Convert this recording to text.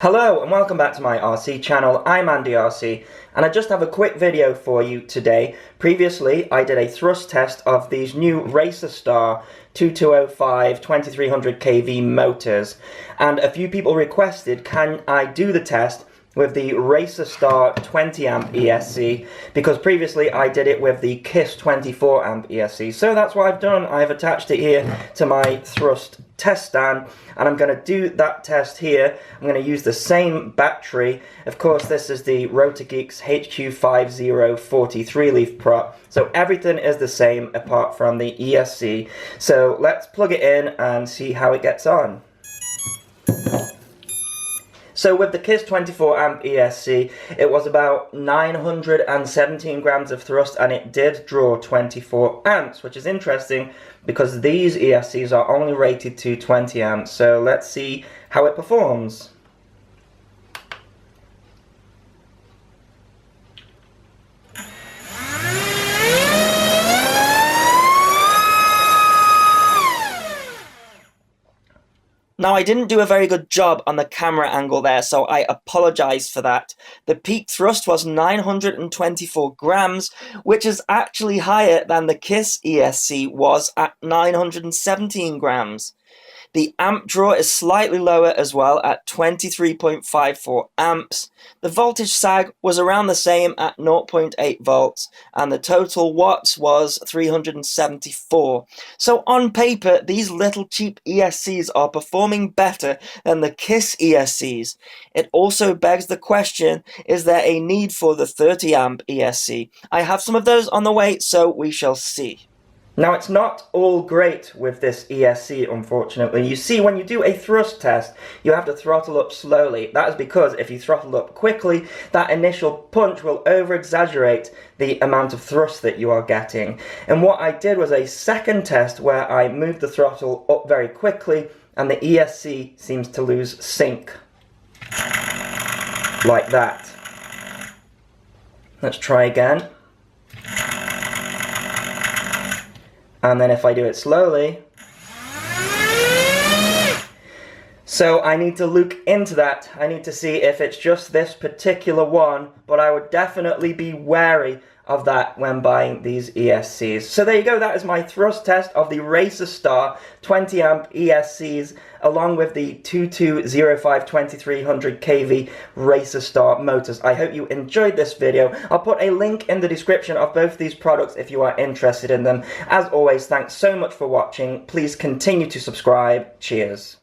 Hello and welcome back to my RC channel. I'm Andy RC and I just have a quick video for you today. Previously I did a thrust test of these new RACERSTAR 2205 2300 kV motors, and a few people requested can I do the test with the RACERSTAR 20 amp ESC, because previously I did it with the KISS 24 amp ESC. So that's what I've done. I've attached it here to my thrust test stand and I'm going to do that test here. I'm going to use the same battery. Of course, this is the RotorGeeks HQ5040 3-leaf prop, so everything is the same apart from the ESC. So let's plug it in and see how it gets on. So with the KISS 24 amp ESC, it was about 917 grams of thrust and it did draw 24 amps, which is interesting because these ESCs are only rated to 20 amps. So let's see how it performs. Now, I didn't do a very good job on the camera angle there, so I apologize for that. The peak thrust was 924 grams, which is actually higher than the KISS ESC was at 917 grams. The amp draw is slightly lower as well at 23.54 amps. The voltage sag was around the same at 0.8 volts and the total watts was 374. So on paper, these little cheap ESCs are performing better than the KISS ESCs. It also begs the question, is there a need for the 30 amp ESC? I have some of those on the way, so we shall see. Now, it's not all great with this ESC, unfortunately. You see, when you do a thrust test, you have to throttle up slowly. That is because if you throttle up quickly, that initial punch will over-exaggerate the amount of thrust that you are getting. And what I did was a second test where I moved the throttle up very quickly, and the ESC seems to lose sync. Like that. Let's try again. And then if I do it slowly, so I need to look into that. I need to see if it's just this particular one, but I would definitely be wary of that when buying these ESCs. So there you go, that is my thrust test of the RACERSTAR 20 amp ESCs along with the 2205 2300 kV RACERSTAR motors. I hope you enjoyed this video. I'll put a link in the description of both these products if you are interested in them. As always, thanks so much for watching. Please continue to subscribe. Cheers.